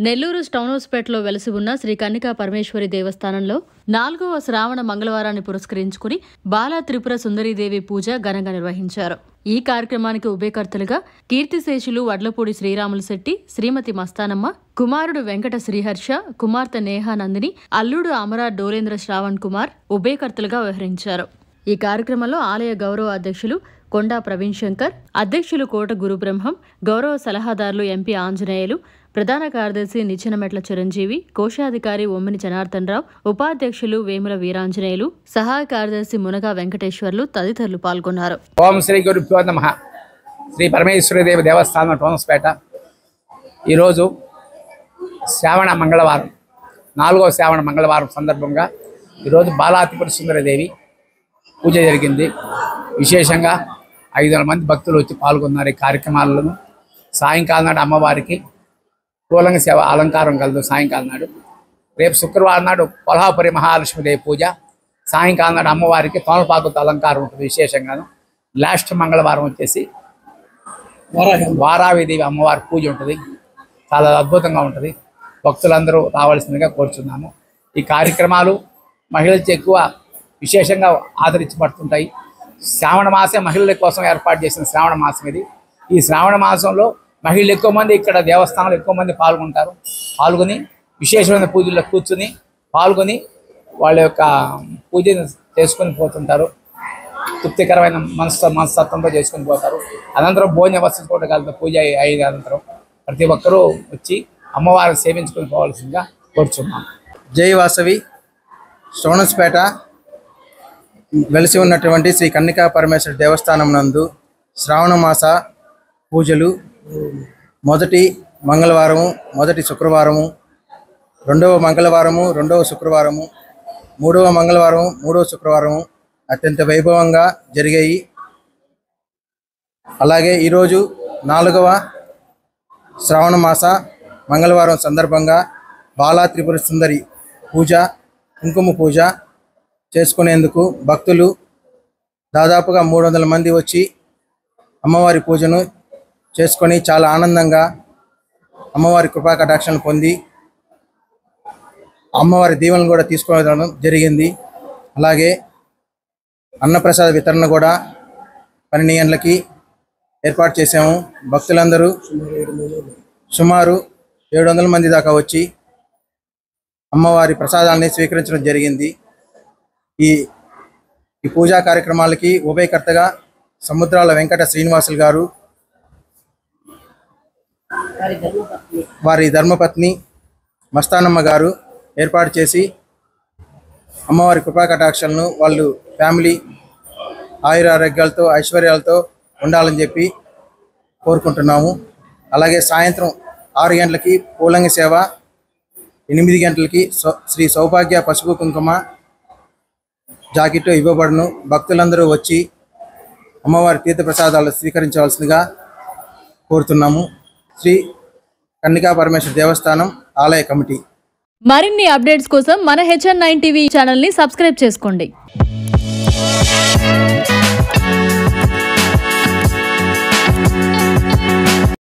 నెల్లూరు టౌన్హౌస్పేటలో వెలసి ఉన్న శ్రీ కన్నికా పరమేశ్వరి దేవస్థానంలో 4వ శ్రావణ మంగళవారాన్ని పురస్కరించుకుని బాలా త్రిపుర సుందరీదేవి పూజ ఘనంగా నిర్వహించారు. ఈ కార్యక్రమానికి ఉభయకర్తలుగా కీర్తిశేషులు వడ్లపూడి శ్రీరాములు శెట్టి, శ్రీమతి మస్తానమ్మ, కుమారుడు వెంకట శ్రీహర్ష, కుమార్తె నేహానందిని, అల్లుడు అమరా డోలేంద్ర శ్రావణ్ కుమార్ ఉభయకర్తలుగా వ్యవహరించారు. ఈ కార్యక్రమంలో ఆలయ గౌరవ అధ్యక్షులు కొండా ప్రవీణ్ శంకర్, అధ్యక్షులు కోట గురుబ్రహ్మం, గౌరవ సలహాదారులు ఎంపీ ఆంజనేయులు, ప్రధాన కార్యదర్శి నిచ్చెనమెట్ల చిరంజీవి, కోశాధికారి ఒమ్మిని జనార్దన్ రావు, ఉపాధ్యక్షులు వేముల వీరాంజనేయులు, సహాయ కార్యదర్శి మునగా వెంకటేశ్వర్లు తదితరులు పాల్గొన్నారు. ఓం శ్రీ గురుభ్యో నమః. శ్రీ పరమేశ్వరీదేవి దేవస్థానం టౌన్స్పేట. ఈరోజు శ్రావణ మంగళవారం, 4వ శ్రావణ మంగళవారం సందర్భంగా ఈరోజు బాలా త్రిపుర సుందరీదేవి పూజ జరిగింది. విశేషంగా 500 మంది భక్తులు వచ్చి పాల్గొన్నారు. ఈ కార్యక్రమాలను సాయంకాలం నాడు అమ్మవారికి పూలంగ సేవ అలంకారం కలదు. సాయంకాలం నాడు రేపు శుక్రవారం నాడు కొల్హాపురి మహాలక్ష్మీదేవి పూజ, సాయంకాలం నాడు అమ్మవారికి తోమలపాకుతో అలంకారం ఉంటుంది. విశేషంగాను లాస్ట్ మంగళవారం వచ్చేసి వారావిదేవి అమ్మవారి పూజ ఉంటుంది. చాలా అద్భుతంగా ఉంటుంది. భక్తులందరూ రావాల్సిందిగా కోరుచున్నాము. ఈ కార్యక్రమాలు మహిళలకి ఎక్కువ విశేషంగా ఆదరించబడుతుంటాయి. శ్రావణ మాసం మహిళల కోసం ఏర్పాటు చేసిన శ్రావణ మాసం ఇది. ఈ శ్రావణ మాసంలో మహిళలు ఎక్కువ మంది ఇక్కడ దేవస్థానంలో ఎక్కువ మంది పాల్గొంటారు. పాల్గొని విశేషమైన పూజల్లో కూర్చుని పాల్గొని వాళ్ళ యొక్క పూజను చేసుకొని పోతుంటారు. తృప్తికరమైన మనస్తత్వంతో చేసుకొని పోతారు. అనంతరం భోజన వసతి కూడా కలిపి పూజ అయిన అనంతరం ప్రతి ఒక్కరూ వచ్చి అమ్మవారిని సేవించుకొని పోవాల్సిందిగా కోరుచున్నాం. జై వాసవి. టౌన్హౌస్పేట వెలిసి ఉన్నటువంటి శ్రీ కన్నికా పరమేశ్వరి దేవస్థానం నందు శ్రావణ మాస పూజలు మొదటి మంగళవారము, మొదటి శుక్రవారము, 2వ మంగళవారము, 2వ శుక్రవారము, 3వ మంగళవారము, 3వ శుక్రవారము అత్యంత వైభవంగా జరిగాయి. అలాగే ఈరోజు 4వ శ్రావణ మాస మంగళవారం సందర్భంగా బాలా త్రిపుర సుందరి పూజ, కుంకుమ పూజ చేసుకునేందుకు భక్తులు దాదాపుగా 300 మంది వచ్చి అమ్మవారి పూజను చేసుకొని చాలా ఆనందంగా అమ్మవారి కృపా కటాక్షాలను పొంది అమ్మవారి దీవెనలు కూడా తీసుకోవడం జరిగింది. అలాగే అన్నప్రసాద వితరణ కూడా 12 గంటలకి ఏర్పాటు చేసాము. భక్తులందరూ సుమారు 700 మంది దాకా వచ్చి అమ్మవారి ప్రసాదాన్ని స్వీకరించడం జరిగింది. ఈ పూజా కార్యక్రమాలకి ఉభయకర్తగా సముద్రాల వెంకట శ్రీనివాసులు గారు, వారి ధర్మపత్ని మస్తానమ్మ గారు ఏర్పాటు చేసి అమ్మవారి కృపా కటాక్షాలను వాళ్ళు ఫ్యామిలీ ఆయురారోగ్యాలతో ఐశ్వర్యాలతో ఉండాలని చెప్పి కోరుకుంటున్నాము. అలాగే సాయంత్రం 6 గంటలకి పూలంగి సేవ, 8 గంటలకి శ్రీ సౌభాగ్య పసుపు కుంకుమ జాకెట్ ఇవ్వబడును. భక్తులందరూ వచ్చి అమ్మవారి తీర్థప్రసాదాలు స్వీకరించవలసిందిగా కోరుతున్నాము. శ్రీ కన్నికా పరమేశ్వరి దేవస్థానం ఆలయ కమిటీ. మరిన్ని అప్డేట్స్ కోసం మన HN9 టీవీ ఛానల్ని సబ్స్క్రైబ్ చేసుకోండి.